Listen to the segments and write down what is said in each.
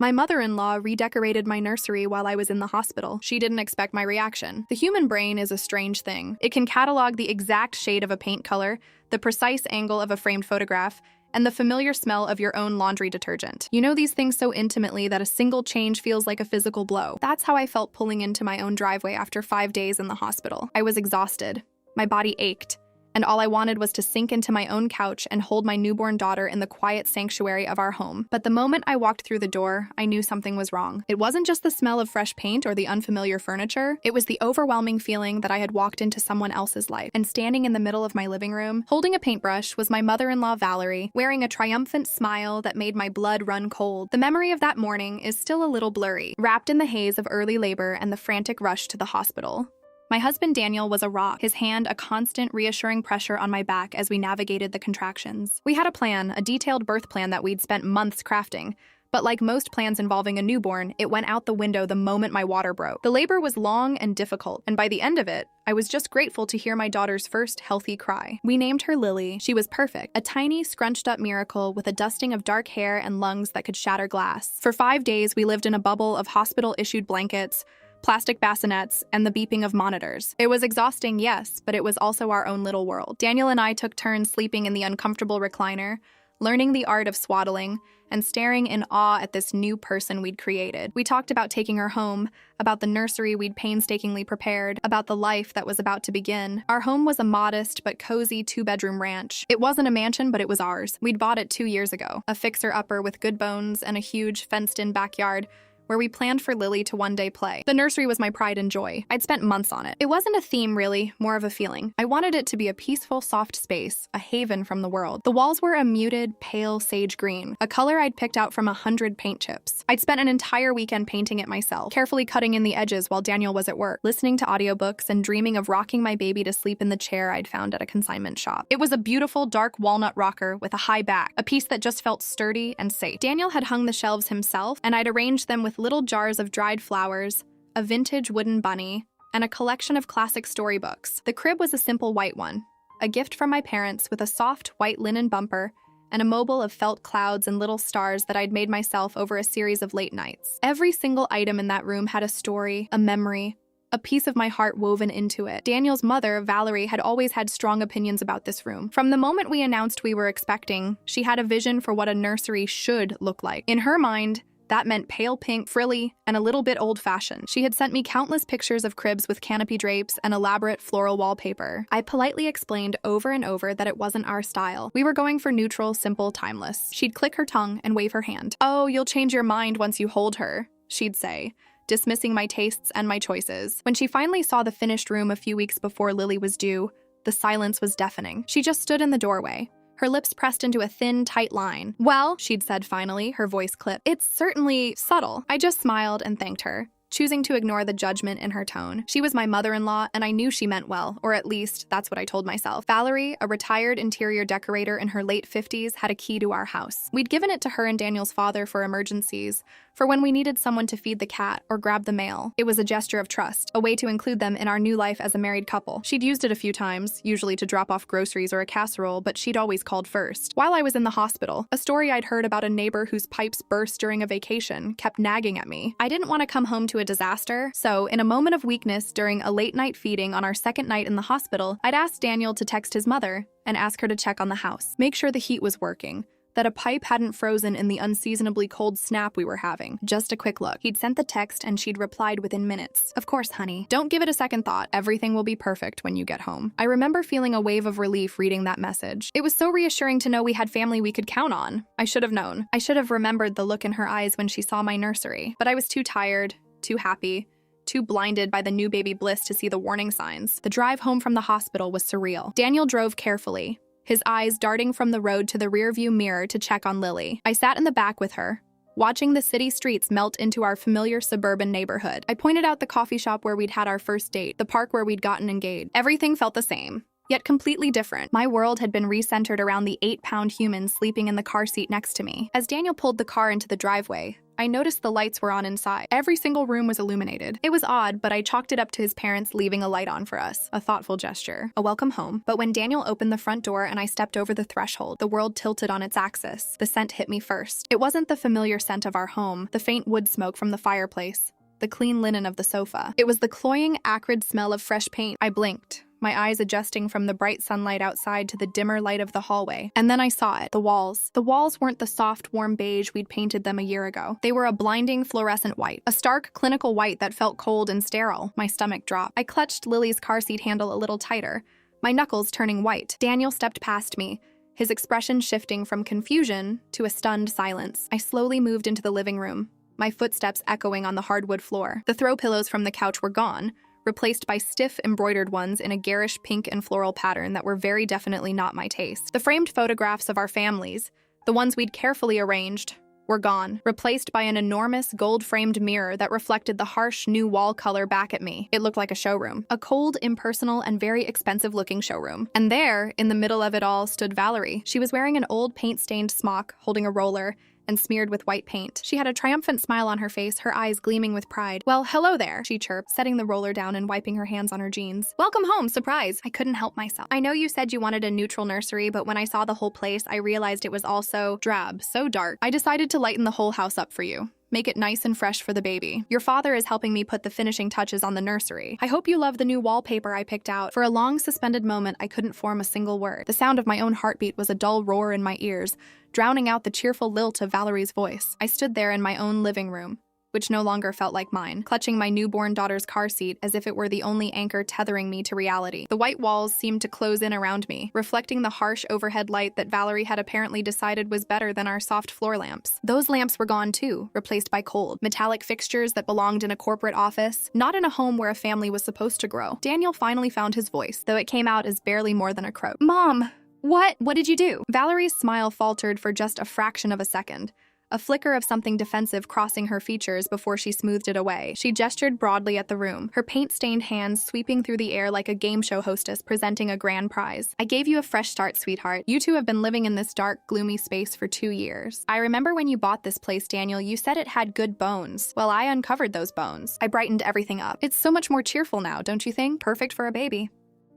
My mother-in-law redecorated my nursery while I was in the hospital. She didn't expect my reaction. The human brain is a strange thing. It can catalog the exact shade of a paint color, the precise angle of a framed photograph, and the familiar smell of your own laundry detergent. You know these things so intimately that a single change feels like a physical blow. That's how I felt pulling into my own driveway after 5 days in the hospital. I was exhausted. My body ached. And all I wanted was to sink into my own couch and hold my newborn daughter in the quiet sanctuary of our home. But the moment I walked through the door, I knew something was wrong. It wasn't just the smell of fresh paint or the unfamiliar furniture. It was the overwhelming feeling that I had walked into someone else's life. And standing in the middle of my living room, holding a paintbrush, was my mother-in-law Valerie, wearing a triumphant smile that made my blood run cold. The memory of that morning is still a little blurry, wrapped in the haze of early labor and the frantic rush to the hospital. My husband Daniel was a rock, his hand a constant, reassuring pressure on my back as we navigated the contractions. We had a plan, a detailed birth plan that we'd spent months crafting. But like most plans involving a newborn, it went out the window the moment my water broke. The labor was long and difficult, and by the end of it, I was just grateful to hear my daughter's first healthy cry. We named her Lily. She was perfect, a tiny, scrunched-up miracle with a dusting of dark hair and lungs that could shatter glass. For 5 days, we lived in a bubble of hospital-issued blankets, plastic bassinets, and the beeping of monitors. It was exhausting, yes, but it was also our own little world. Daniel and I took turns sleeping in the uncomfortable recliner, learning the art of swaddling, and staring in awe at this new person we'd created. We talked about taking her home, about the nursery we'd painstakingly prepared, about the life that was about to begin. Our home was a modest but cozy 2-bedroom ranch. It wasn't a mansion, but it was ours. We'd bought it 2 years ago, a fixer-upper with good bones and a huge fenced-in backyard where we planned for Lily to one day play. The nursery was my pride and joy. I'd spent months on it. It wasn't a theme, really, more of a feeling. I wanted it to be a peaceful, soft space, a haven from the world. The walls were a muted, pale sage green, a color I'd picked out from 100 paint chips. I'd spent an entire weekend painting it myself, carefully cutting in the edges while Daniel was at work, listening to audiobooks and dreaming of rocking my baby to sleep in the chair I'd found at a consignment shop. It was a beautiful, dark walnut rocker with a high back, a piece that just felt sturdy and safe. Daniel had hung the shelves himself, and I'd arranged them with little jars of dried flowers, a vintage wooden bunny, and a collection of classic storybooks. The crib was a simple white one, a gift from my parents with a soft white linen bumper and a mobile of felt clouds and little stars that I'd made myself over a series of late nights. Every single item in that room had a story, a memory, a piece of my heart woven into it. Daniel's mother, Valerie, had always had strong opinions about this room. From the moment we announced we were expecting, she had a vision for what a nursery should look like. In her mind, that meant pale pink, frilly, and a little bit old-fashioned. She had sent me countless pictures of cribs with canopy drapes and elaborate floral wallpaper. I politely explained over and over that it wasn't our style. We were going for neutral, simple, timeless. She'd click her tongue and wave her hand. "Oh, you'll change your mind once you hold her," she'd say, dismissing my tastes and my choices. When she finally saw the finished room a few weeks before Lily was due, the silence was deafening. She just stood in the doorway, her lips pressed into a thin, tight line. "Well," she'd said finally, her voice clipped, "it's certainly subtle." I just smiled and thanked her, choosing to ignore the judgment in her tone. She was my mother-in-law, and I knew she meant well, or at least that's what I told myself. Valerie, a retired interior decorator in her late 50s, had a key to our house. We'd given it to her and Daniel's father for emergencies, for when we needed someone to feed the cat or grab the mail. It was a gesture of trust, a way to include them in our new life as a married couple. She'd used it a few times, usually to drop off groceries or a casserole, but she'd always called first. While I was in the hospital, a story I'd heard about a neighbor whose pipes burst during a vacation kept nagging at me. I didn't want to come home to a disaster, so in a moment of weakness during a late-night feeding on our second night in the hospital, I'd asked Daniel to text his mother and ask her to check on the house, make sure the heat was working, that a pipe hadn't frozen in the unseasonably cold snap we were having. Just a quick look. He'd sent the text and she'd replied within minutes. "Of course, honey. Don't give it a second thought. Everything will be perfect when you get home." I remember feeling a wave of relief reading that message. It was so reassuring to know we had family we could count on. I should have known. I should have remembered the look in her eyes when she saw my nursery. But I was too tired, too happy, too blinded by the new baby bliss to see the warning signs. The drive home from the hospital was surreal. Daniel drove carefully, his eyes darting from the road to the rearview mirror to check on Lily. I sat in the back with her, watching the city streets melt into our familiar suburban neighborhood. I pointed out the coffee shop where we'd had our first date, the park where we'd gotten engaged. Everything felt the same, yet completely different. My world had been recentered around the 8-pound human sleeping in the car seat next to me. As Daniel pulled the car into the driveway, I noticed the lights were on inside. Every single room was illuminated. It was odd, but I chalked it up to his parents leaving a light on for us. A thoughtful gesture. A welcome home. But when Daniel opened the front door and I stepped over the threshold, the world tilted on its axis. The scent hit me first. It wasn't the familiar scent of our home, the faint wood smoke from the fireplace, the clean linen of the sofa. It was the cloying, acrid smell of fresh paint. I blinked, my eyes adjusting from the bright sunlight outside to the dimmer light of the hallway. And then I saw it, the walls. The walls weren't the soft, warm beige we'd painted them a year ago. They were a blinding fluorescent white, a stark, clinical white that felt cold and sterile. My stomach dropped. I clutched Lily's car seat handle a little tighter, my knuckles turning white. Daniel stepped past me, his expression shifting from confusion to a stunned silence. I slowly moved into the living room, my footsteps echoing on the hardwood floor. The throw pillows from the couch were gone, replaced by stiff, embroidered ones in a garish pink and floral pattern that were very definitely not my taste. The framed photographs of our families, the ones we'd carefully arranged, were gone, replaced by an enormous gold-framed mirror that reflected the harsh, new wall color back at me. It looked like a showroom. A cold, impersonal, and very expensive-looking showroom. And there, in the middle of it all, stood Valerie. She was wearing an old paint-stained smock, holding a roller, and smeared with white paint. She had a triumphant smile on her face, her eyes gleaming with pride. "Well, hello there," she chirped, setting the roller down and wiping her hands on her jeans. "Welcome home, surprise." I couldn't help myself. "I know you said you wanted a neutral nursery, but when I saw the whole place, I realized it was all so drab, so dark. I decided to lighten the whole house up for you. Make it nice and fresh for the baby. Your father is helping me put the finishing touches on the nursery. I hope you love the new wallpaper I picked out." For a long, suspended moment, I couldn't form a single word. The sound of my own heartbeat was a dull roar in my ears, drowning out the cheerful lilt of Valerie's voice. I stood there in my own living room, which no longer felt like mine, clutching my newborn daughter's car seat as if it were the only anchor tethering me to reality. The white walls seemed to close in around me, reflecting the harsh overhead light that Valerie had apparently decided was better than our soft floor lamps. Those lamps were gone too, replaced by cold, metallic fixtures that belonged in a corporate office, not in a home where a family was supposed to grow. Daniel finally found his voice, though it came out as barely more than a croak. "Mom, what did you do?" Valerie's smile faltered for just a fraction of a second, a flicker of something defensive crossing her features before she smoothed it away. She gestured broadly at the room, her paint-stained hands sweeping through the air like a game show hostess presenting a grand prize. "I gave you a fresh start, sweetheart. You two have been living in this dark, gloomy space for 2 years. I remember when you bought this place, Daniel, you said it had good bones. Well, I uncovered those bones. I brightened everything up. It's so much more cheerful now, don't you think? Perfect for a baby."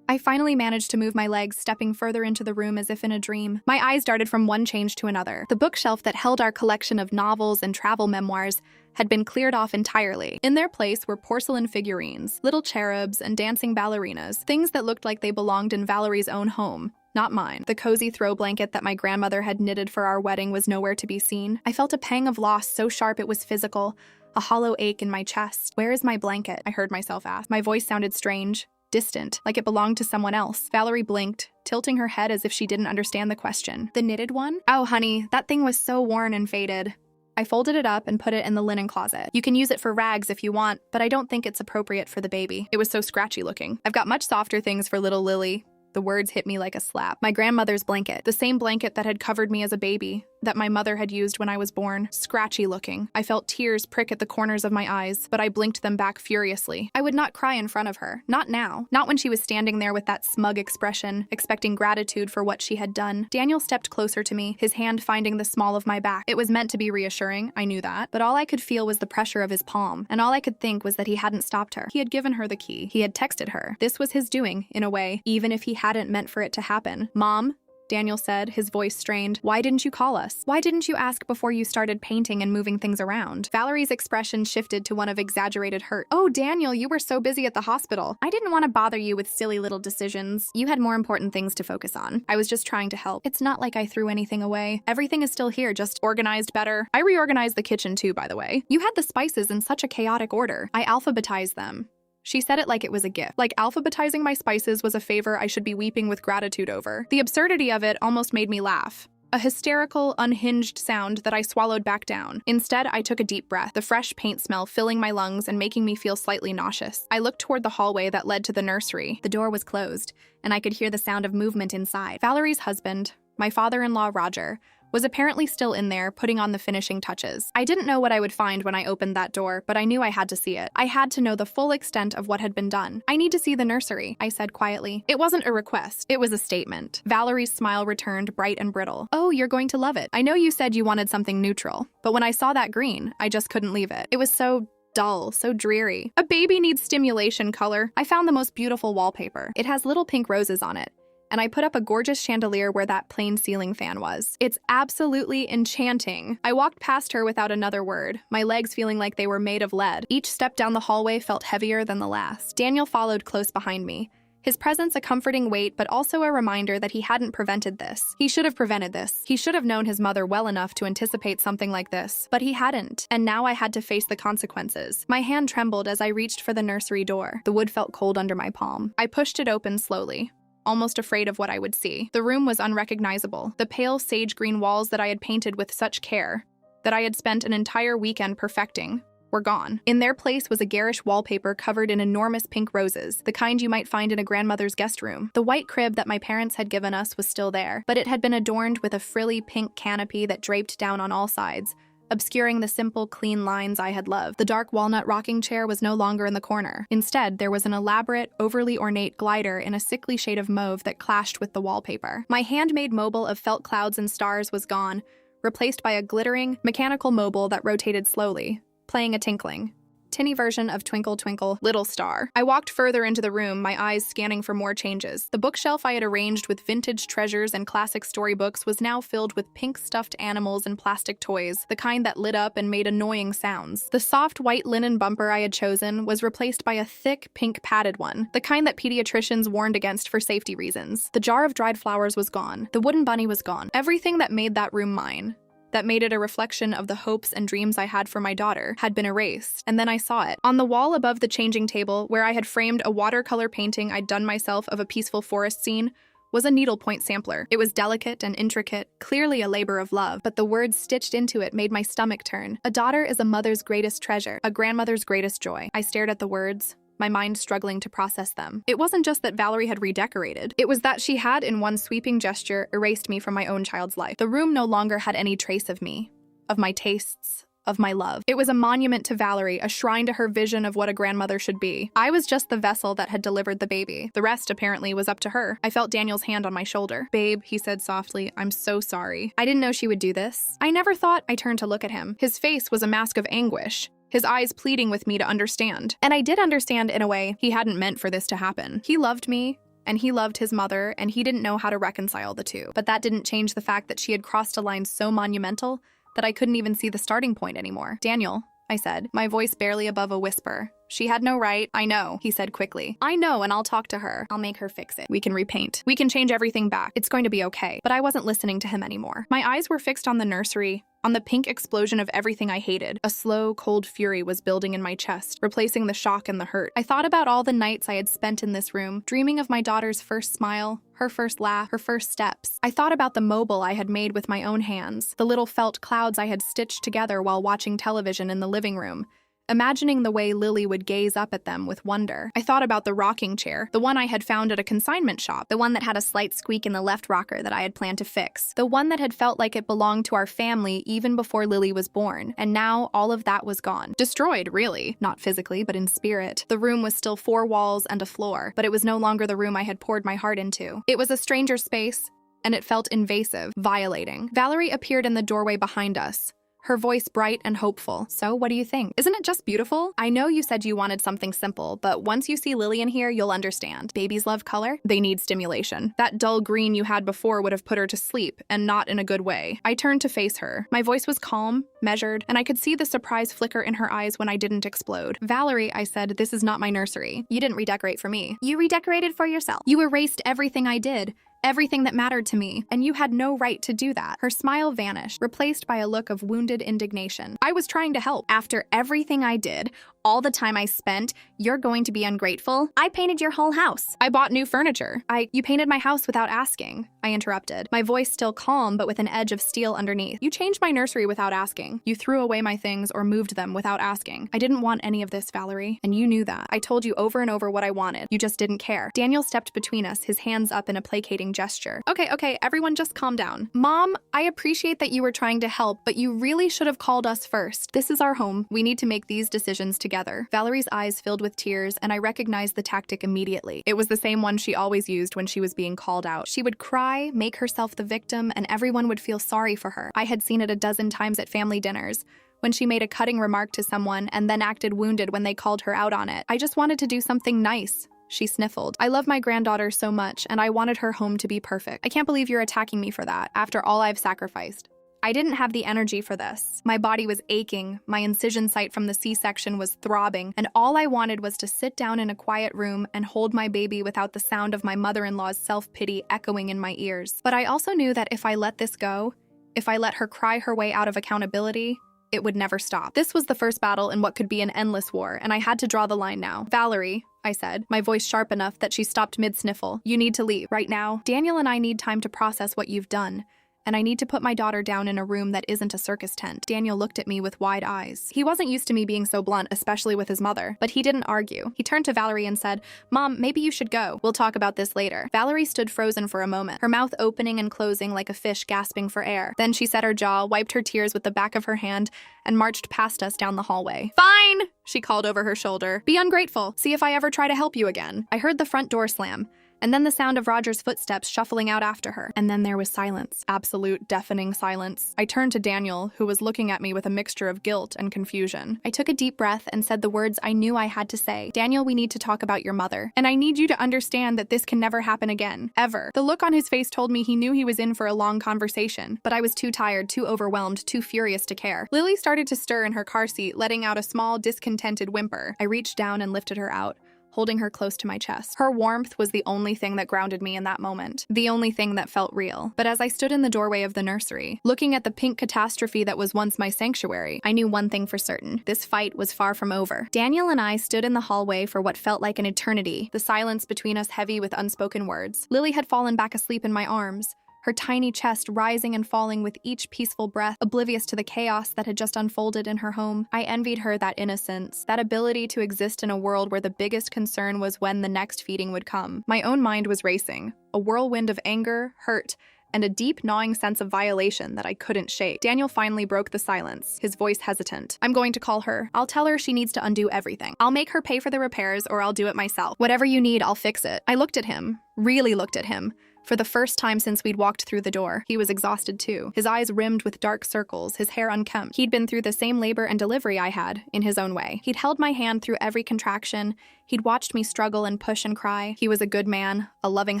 I finally managed to move my legs, stepping further into the room as if in a dream. My eyes darted from one change to another. The bookshelf that held our collection of novels and travel memoirs had been cleared off entirely. In their place were porcelain figurines, little cherubs, and dancing ballerinas, things that looked like they belonged in Valerie's own home, not mine. The cozy throw blanket that my grandmother had knitted for our wedding was nowhere to be seen. I felt a pang of loss so sharp it was physical, a hollow ache in my chest. "Where is my blanket?" I heard myself ask. My voice sounded strange, distant, like it belonged to someone else. Valerie blinked, tilting her head as if she didn't understand the question. "The knitted one? Oh, honey, that thing was so worn and faded. I folded it up and put it in the linen closet. You can use it for rags if you want, but I don't think it's appropriate for the baby. It was so scratchy looking. I've got much softer things for little Lily." The words hit me like a slap. My grandmother's blanket, the same blanket that had covered me as a baby, that my mother had used when I was born. Scratchy looking. I felt tears prick at the corners of my eyes, but I blinked them back furiously. I would not cry in front of her. Not now. Not when she was standing there with that smug expression, expecting gratitude for what she had done. Daniel stepped closer to me, his hand finding the small of my back. It was meant to be reassuring, I knew that, but all I could feel was the pressure of his palm, and all I could think was that he hadn't stopped her. He had given her the key. He had texted her. This was his doing, in a way, even if he hadn't meant for it to happen. "Mom," Daniel said, his voice strained, "why didn't you call us? Why didn't you ask before you started painting and moving things around?" Valerie's expression shifted to one of exaggerated hurt. "Oh, Daniel, you were so busy at the hospital. I didn't want to bother you with silly little decisions. You had more important things to focus on. I was just trying to help. It's not like I threw anything away. Everything is still here, just organized better. I reorganized the kitchen too, by the way. You had the spices in such a chaotic order. I alphabetized them." She said it like it was a gift. Like alphabetizing my spices was a favor I should be weeping with gratitude over. The absurdity of it almost made me laugh. A hysterical, unhinged sound that I swallowed back down. Instead, I took a deep breath, the fresh paint smell filling my lungs and making me feel slightly nauseous. I looked toward the hallway that led to the nursery. The door was closed, and I could hear the sound of movement inside. Valerie's husband, my father-in-law Roger, was apparently still in there, putting on the finishing touches. I didn't know what I would find when I opened that door, but I knew I had to see it. I had to know the full extent of what had been done. "I need to see the nursery," I said quietly. It wasn't a request, it was a statement. Valerie's smile returned, bright and brittle. "Oh, you're going to love it. I know you said you wanted something neutral, but when I saw that green, I just couldn't leave it. It was so dull, so dreary. A baby needs stimulation color. I found the most beautiful wallpaper. It has little pink roses on it, and I put up a gorgeous chandelier where that plain ceiling fan was. It's absolutely enchanting." I walked past her without another word, my legs feeling like they were made of lead. Each step down the hallway felt heavier than the last. Daniel followed close behind me. His presence a comforting weight, but also a reminder that he hadn't prevented this. He should have prevented this. He should have known his mother well enough to anticipate something like this. But he hadn't, and now I had to face the consequences. My hand trembled as I reached for the nursery door. The wood felt cold under my palm. I pushed it open slowly, almost afraid of what I would see. The room was unrecognizable. The pale sage green walls that I had painted with such care, that I had spent an entire weekend perfecting, were gone. In their place was a garish wallpaper covered in enormous pink roses, the kind you might find in a grandmother's guest room. The white crib that my parents had given us was still there, but it had been adorned with a frilly pink canopy that draped down on all sides, obscuring the simple, clean lines I had loved. The dark walnut rocking chair was no longer in the corner. Instead, there was an elaborate, overly ornate glider in a sickly shade of mauve that clashed with the wallpaper. My handmade mobile of felt clouds and stars was gone, replaced by a glittering, mechanical mobile that rotated slowly, playing a tinkling, tinny version of Twinkle Twinkle Little Star. I walked further into the room, my eyes scanning for more changes. The bookshelf I had arranged with vintage treasures and classic storybooks was now filled with pink stuffed animals and plastic toys, the kind that lit up and made annoying sounds. The soft white linen bumper I had chosen was replaced by a thick pink padded one, the kind that pediatricians warned against for safety reasons. The jar of dried flowers was gone. The wooden bunny was gone. Everything that made that room mine, that made it a reflection of the hopes and dreams I had for my daughter, had been erased. And then I saw it. On the wall above the changing table, where I had framed a watercolor painting I'd done myself of a peaceful forest scene, was a needlepoint sampler. It was delicate and intricate, clearly a labor of love, but the words stitched into it made my stomach turn. "A daughter is a mother's greatest treasure, a grandmother's greatest joy." I stared at the words, my mind struggling to process them. It wasn't just that Valerie had redecorated. It was that she had, in one sweeping gesture, erased me from my own child's life. The room no longer had any trace of me, of my tastes, of my love. It was a monument to Valerie, a shrine to her vision of what a grandmother should be. I was just the vessel that had delivered the baby. The rest, apparently, was up to her. I felt Daniel's hand on my shoulder. "Babe," he said softly, "I'm so sorry. I didn't know she would do this." I never thought. I turned to look at him. His face was a mask of anguish, his eyes pleading with me to understand. And I did understand in a way. He hadn't meant for this to happen. He loved me, and he loved his mother, and he didn't know how to reconcile the two. But that didn't change the fact that she had crossed a line so monumental that I couldn't even see the starting point anymore. "Daniel," I said, my voice barely above a whisper. "She had no right." "I know," he said quickly. "I know, and I'll talk to her. I'll make her fix it. We can repaint. We can change everything back. It's going to be okay." But I wasn't listening to him anymore. My eyes were fixed on the nursery, on the pink explosion of everything I hated. A slow, cold fury was building in my chest, replacing the shock and the hurt. I thought about all the nights I had spent in this room, dreaming of my daughter's first smile, her first laugh, her first steps. I thought about the mobile I had made with my own hands, the little felt clouds I had stitched together while watching television in the living room, imagining the way Lily would gaze up at them with wonder. I thought about the rocking chair, the one I had found at a consignment shop, the one that had a slight squeak in the left rocker that I had planned to fix, the one that had felt like it belonged to our family even before Lily was born. And now all of that was gone. Destroyed, really. Not physically, but in spirit. The room was still 4 walls and a floor, but it was no longer the room I had poured my heart into. It was a stranger space, and it felt invasive, violating. Valerie appeared in the doorway behind us, her voice bright and hopeful. "So, what do you think? Isn't it just beautiful? I know you said you wanted something simple, but once you see Lily in here, you'll understand. Babies love color. They need stimulation. That dull green you had before would have put her to sleep, and not in a good way." I turned to face her. My voice was calm, measured, and I could see the surprise flicker in her eyes when I didn't explode. "Valerie," I said, "this is not my nursery. You didn't redecorate for me. You redecorated for yourself. You erased everything I did, everything that mattered to me, and you had no right to do that." Her smile vanished, replaced by a look of wounded indignation. "I was trying to help. After everything I did, all the time I spent, you're going to be ungrateful? I painted your whole house. I bought new furniture. You painted my house without asking," I interrupted, my voice still calm but with an edge of steel underneath. "You changed my nursery without asking. You threw away my things or moved them without asking. I didn't want any of this, Valerie, and you knew that. I told you over and over what I wanted. You just didn't care." Daniel stepped between us, his hands up in a placating gesture. Okay, everyone just calm down. Mom, I appreciate that you were trying to help, but you really should have called us first. This is our home. We need to make these decisions together. Valerie's eyes filled with tears, and I recognized the tactic immediately. It was the same one she always used when she was being called out. She would cry, make herself the victim, and everyone would feel sorry for her. I had seen it a dozen times at family dinners, when she made a cutting remark to someone and then acted wounded when they called her out on it. I just wanted to do something nice. She sniffled. I love my granddaughter so much, and I wanted her home to be perfect. I can't believe you're attacking me for that, after all I've sacrificed. I didn't have the energy for this. My body was aching, my incision site from the C-section was throbbing, and all I wanted was to sit down in a quiet room and hold my baby without the sound of my mother-in-law's self-pity echoing in my ears. But I also knew that if I let this go, if I let her cry her way out of accountability, it would never stop. This was the first battle in what could be an endless war, and I had to draw the line now. Valerie, I said, my voice sharp enough that she stopped mid-sniffle. You need to leave right now. Daniel and I need time to process what you've done, and I need to put my daughter down in a room that isn't a circus tent. Daniel looked at me with wide eyes. He wasn't used to me being so blunt, especially with his mother, but he didn't argue. He turned to Valerie and said, Mom, maybe you should go. We'll talk about this later. Valerie stood frozen for a moment, her mouth opening and closing like a fish gasping for air. Then she set her jaw, wiped her tears with the back of her hand, and marched past us down the hallway. Fine, she called over her shoulder. Be ungrateful. See if I ever try to help you again. I heard the front door slam, and then the sound of Roger's footsteps shuffling out after her. And then there was silence. Absolute, deafening silence. I turned to Daniel, who was looking at me with a mixture of guilt and confusion. I took a deep breath and said the words I knew I had to say. Daniel, we need to talk about your mother. And I need you to understand that this can never happen again. Ever. The look on his face told me he knew he was in for a long conversation, but I was too tired, too overwhelmed, too furious to care. Lily started to stir in her car seat, letting out a small, discontented whimper. I reached down and lifted her out, holding her close to my chest. Her warmth was the only thing that grounded me in that moment, the only thing that felt real. But as I stood in the doorway of the nursery, looking at the pink catastrophe that was once my sanctuary, I knew one thing for certain. This fight was far from over. Daniel and I stood in the hallway for what felt like an eternity, the silence between us heavy with unspoken words. Lily had fallen back asleep in my arms, her tiny chest rising and falling with each peaceful breath, oblivious to the chaos that had just unfolded in her home. I envied her that innocence, that ability to exist in a world where the biggest concern was when the next feeding would come. My own mind was racing, a whirlwind of anger, hurt, and a deep, gnawing sense of violation that I couldn't shake. Daniel finally broke the silence, his voice hesitant. I'm going to call her. I'll tell her she needs to undo everything. I'll make her pay for the repairs, or I'll do it myself. Whatever you need, I'll fix it. I looked at him, really looked at him. For the first time since we'd walked through the door, he was exhausted too, his eyes rimmed with dark circles, his hair unkempt. He'd been through the same labor and delivery I had, in his own way. He'd held my hand through every contraction. He'd watched me struggle and push and cry. He was a good man, a loving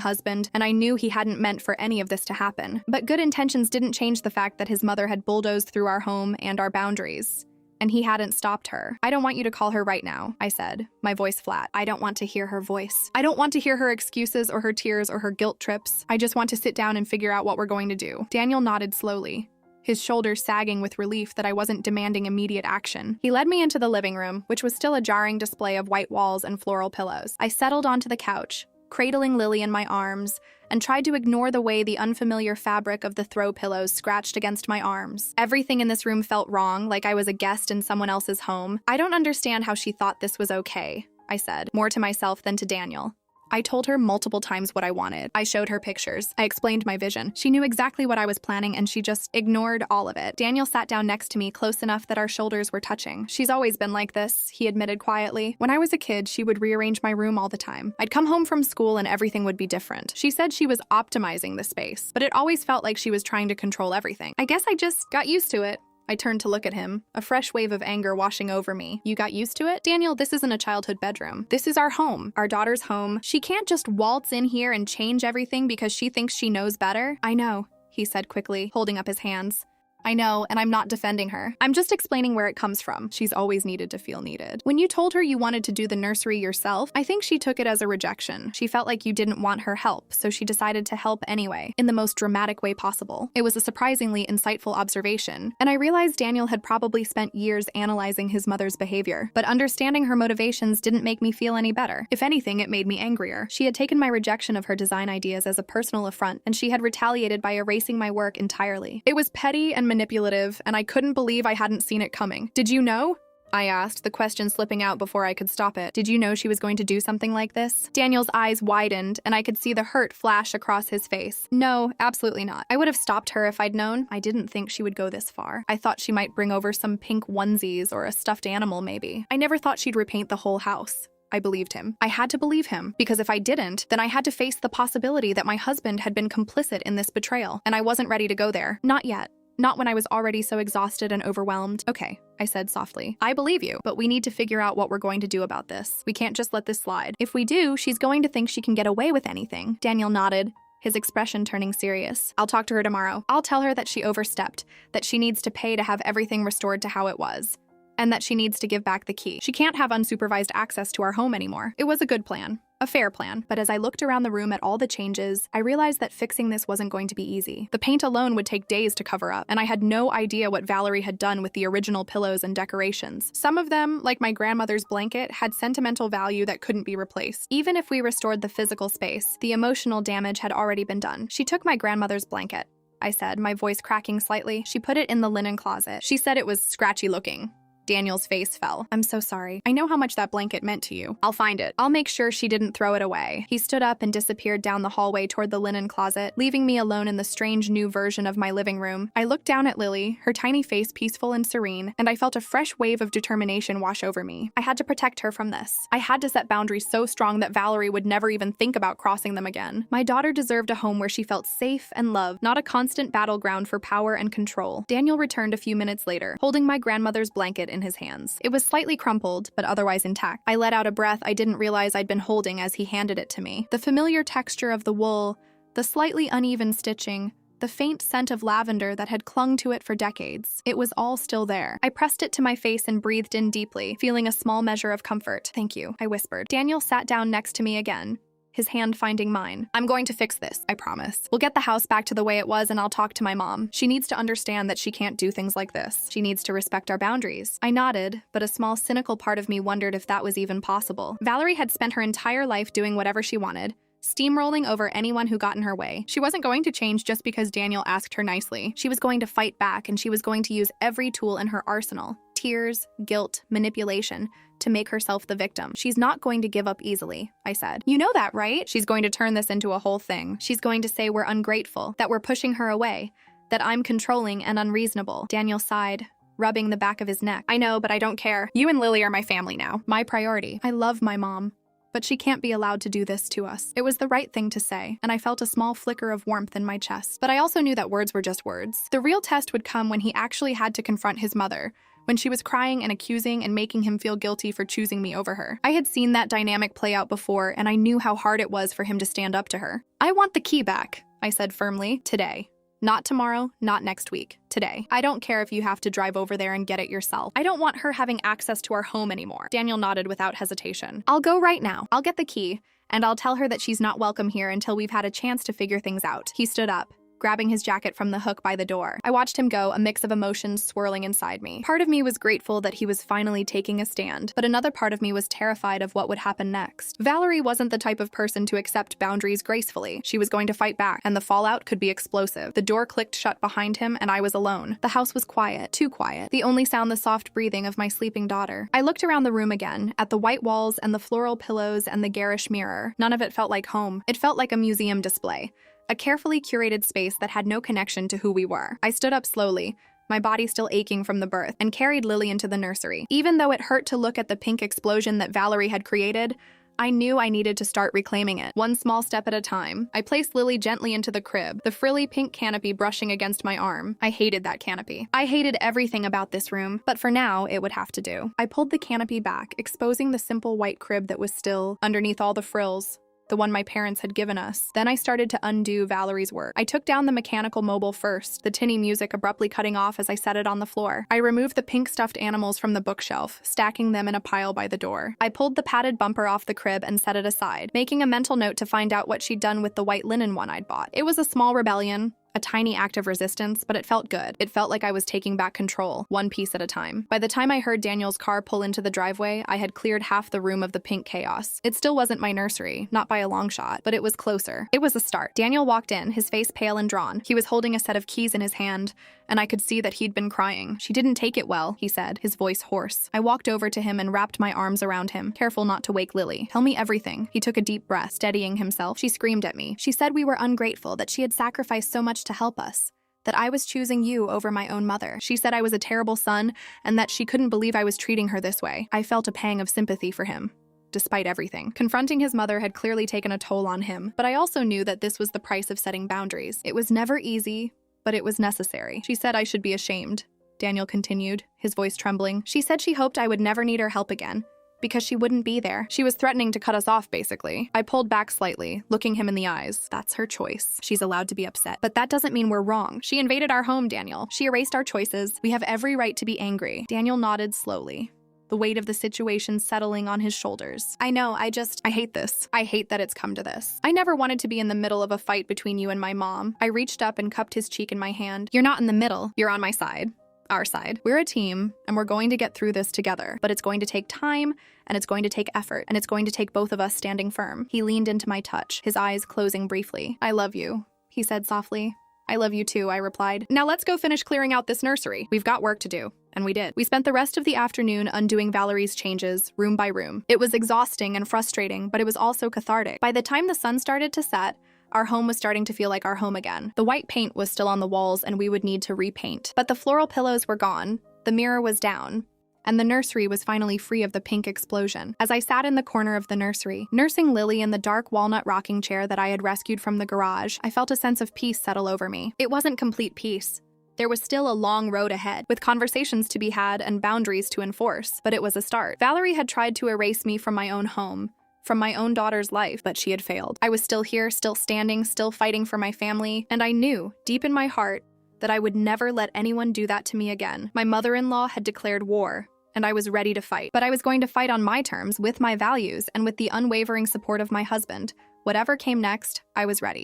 husband, and I knew he hadn't meant for any of this to happen. But good intentions didn't change the fact that his mother had bulldozed through our home and our boundaries, and he hadn't stopped her. I don't want you to call her right now, I said, my voice flat. I don't want to hear her voice. I don't want to hear her excuses or her tears or her guilt trips. I just want to sit down and figure out what we're going to do. Daniel nodded slowly, his shoulders sagging with relief that I wasn't demanding immediate action. He led me into the living room, which was still a jarring display of white walls and floral pillows. I settled onto the couch, cradling Lily in my arms, and tried to ignore the way the unfamiliar fabric of the throw pillows scratched against my arms. Everything in this room felt wrong, like I was a guest in someone else's home. I don't understand how she thought this was okay, I said, more to myself than to Daniel. I told her multiple times what I wanted. I showed her pictures. I explained my vision. She knew exactly what I was planning, and she just ignored all of it. Daniel sat down next to me, close enough that our shoulders were touching. She's always been like this, he admitted quietly. When I was a kid, she would rearrange my room all the time. I'd come home from school and everything would be different. She said she was optimizing the space, but it always felt like she was trying to control everything. I guess I just got used to it. I turned to look at him, a fresh wave of anger washing over me. You got used to it? Daniel, this isn't a childhood bedroom. This is our home, our daughter's home. She can't just waltz in here and change everything because she thinks she knows better. I know, he said quickly, holding up his hands. I know, and I'm not defending her. I'm just explaining where it comes from. She's always needed to feel needed. When you told her you wanted to do the nursery yourself, I think she took it as a rejection. She felt like you didn't want her help, so she decided to help anyway, in the most dramatic way possible. It was a surprisingly insightful observation, and I realized Daniel had probably spent years analyzing his mother's behavior, but understanding her motivations didn't make me feel any better. If anything, it made me angrier. She had taken my rejection of her design ideas as a personal affront, and she had retaliated by erasing my work entirely. It was petty and manipulative, and I couldn't believe I hadn't seen it coming. Did you know? I asked, the question slipping out before I could stop it. Did you know she was going to do something like this? Daniel's eyes widened, and I could see the hurt flash across his face. No, absolutely not. I would have stopped her if I'd known. I didn't think she would go this far. I thought she might bring over some pink onesies or a stuffed animal, maybe. I never thought she'd repaint the whole house. I believed him. I had to believe him, because if I didn't, then I had to face the possibility that my husband had been complicit in this betrayal, and I wasn't ready to go there. Not yet. Not when I was already so exhausted and overwhelmed. Okay, I said softly. I believe you, but we need to figure out what we're going to do about this. We can't just let this slide. If we do, she's going to think she can get away with anything. Daniel nodded, his expression turning serious. I'll talk to her tomorrow. I'll tell her that she overstepped, that she needs to pay to have everything restored to how it was, and that she needs to give back the key. She can't have unsupervised access to our home anymore. It was a good plan. A fair plan, but as I looked around the room at all the changes, I realized that fixing this wasn't going to be easy. The paint alone would take days to cover up, and I had no idea what Valerie had done with the original pillows and decorations. Some of them, like my grandmother's blanket, had sentimental value that couldn't be replaced. Even if we restored the physical space, the emotional damage had already been done. She took my grandmother's blanket, I said, my voice cracking slightly. She put it in the linen closet. She said it was scratchy looking. Daniel's face fell. I'm so sorry. I know how much that blanket meant to you. I'll find it. I'll make sure she didn't throw it away. He stood up and disappeared down the hallway toward the linen closet, leaving me alone in the strange new version of my living room. I looked down at Lily, her tiny face peaceful and serene, and I felt a fresh wave of determination wash over me. I had to protect her from this. I had to set boundaries so strong that Valerie would never even think about crossing them again. My daughter deserved a home where she felt safe and loved, not a constant battleground for power and control. Daniel returned a few minutes later, holding my grandmother's blanket in his hands. It was slightly crumpled, but otherwise intact. I let out a breath I didn't realize I'd been holding as he handed it to me. The familiar texture of the wool, the slightly uneven stitching, the faint scent of lavender that had clung to it for decades. It was all still there. I pressed it to my face and breathed in deeply, feeling a small measure of comfort. Thank you, I whispered. Daniel sat down next to me again, his hand finding mine. I'm going to fix this, I promise. We'll get the house back to the way it was and I'll talk to my mom. She needs to understand that she can't do things like this. She needs to respect our boundaries. I nodded, but a small cynical part of me wondered if that was even possible. Valerie had spent her entire life doing whatever she wanted, steamrolling over anyone who got in her way. She wasn't going to change just because Daniel asked her nicely. She was going to fight back, and she was going to use every tool in her arsenal, tears, guilt, manipulation, to make herself the victim. She's not going to give up easily, I said. You know that, right? She's going to turn this into a whole thing. She's going to say we're ungrateful, that we're pushing her away, that I'm controlling and unreasonable. Daniel sighed, rubbing the back of his neck. I know, but I don't care. You and Lily are my family now, my priority. I love my mom, but she can't be allowed to do this to us. It was the right thing to say, and I felt a small flicker of warmth in my chest. But I also knew that words were just words. The real test would come when he actually had to confront his mother, when she was crying and accusing and making him feel guilty for choosing me over her. I had seen that dynamic play out before, and I knew how hard it was for him to stand up to her. I want the key back, I said firmly, today. Not tomorrow, not next week, today. I don't care if you have to drive over there and get it yourself. I don't want her having access to our home anymore. Daniel nodded without hesitation. I'll go right now. I'll get the key, and I'll tell her that she's not welcome here until we've had a chance to figure things out. He stood up, grabbing his jacket from the hook by the door. I watched him go, a mix of emotions swirling inside me. Part of me was grateful that he was finally taking a stand, but another part of me was terrified of what would happen next. Valerie wasn't the type of person to accept boundaries gracefully. She was going to fight back, and the fallout could be explosive. The door clicked shut behind him, and I was alone. The house was quiet, too quiet. The only sound the soft breathing of my sleeping daughter. I looked around the room again, at the white walls and the floral pillows and the garish mirror. None of it felt like home. It felt like a museum display. A carefully curated space that had no connection to who we were. I stood up slowly, my body still aching from the birth, and carried Lily into the nursery. Even though it hurt to look at the pink explosion that Valerie had created, I knew I needed to start reclaiming it, one small step at a time. I placed Lily gently into the crib, the frilly pink canopy brushing against my arm. I hated that canopy. I hated everything about this room, but for now, it would have to do. I pulled the canopy back, exposing the simple white crib that was still underneath all the frills, the one my parents had given us. Then I started to undo Valerie's work. I took down the mechanical mobile first, the tinny music abruptly cutting off as I set it on the floor. I removed the pink stuffed animals from the bookshelf, stacking them in a pile by the door. I pulled the padded bumper off the crib and set it aside, making a mental note to find out what she'd done with the white linen one I'd bought. It was a small rebellion, a tiny act of resistance, but it felt good. It felt like I was taking back control, one piece at a time. By the time I heard Daniel's car pull into the driveway, I had cleared half the room of the pink chaos. It still wasn't my nursery, not by a long shot, but it was closer. It was a start. Daniel walked in, his face pale and drawn. He was holding a set of keys in his hand, and I could see that he'd been crying. "She didn't take it well," he said, his voice hoarse. I walked over to him and wrapped my arms around him, careful not to wake Lily. "Tell me everything." He took a deep breath, steadying himself. "She screamed at me. She said we were ungrateful, that she had sacrificed so much to help us, that I was choosing you over my own mother. She said I was a terrible son, and that she couldn't believe I was treating her this way." I felt a pang of sympathy for him. Despite everything, confronting his mother had clearly taken a toll on him, but I also knew that this was the price of setting boundaries. It was never easy, but it was necessary. "She said I should be ashamed," Daniel continued, his voice trembling. "She said she hoped I would never need her help again, because she wouldn't be there. She was threatening to cut us off, basically." I pulled back slightly, looking him in the eyes. "That's her choice. She's allowed to be upset. But that doesn't mean we're wrong. She invaded our home, Daniel. She erased our choices. We have every right to be angry." Daniel nodded slowly, the weight of the situation settling on his shoulders. "I know, I hate this. I hate that it's come to this. I never wanted to be in the middle of a fight between you and my mom." I reached up and cupped his cheek in my hand. "You're not in the middle. You're on my side. Our side. We're a team, and we're going to get through this together. But it's going to take time, and it's going to take effort, and it's going to take both of us standing firm." He leaned into my touch, his eyes closing briefly. "I love you," he said softly. "I love you too," I replied. "Now let's go finish clearing out this nursery. We've got work to do." And we did. We spent the rest of the afternoon undoing Valerie's changes, room by room. It was exhausting and frustrating, but it was also cathartic. By the time the sun started to set, our home was starting to feel like our home again. The white paint was still on the walls and we would need to repaint. But the floral pillows were gone, the mirror was down, and the nursery was finally free of the pink explosion. As I sat in the corner of the nursery, nursing Lily in the dark walnut rocking chair that I had rescued from the garage, I felt a sense of peace settle over me. It wasn't complete peace. There was still a long road ahead, with conversations to be had and boundaries to enforce, but it was a start. Valerie had tried to erase me from my own home, from my own daughter's life, but she had failed. I was still here, still standing, still fighting for my family, and I knew, deep in my heart, that I would never let anyone do that to me again. My mother-in-law had declared war, and I was ready to fight. But I was going to fight on my terms, with my values, and with the unwavering support of my husband. Whatever came next, I was ready.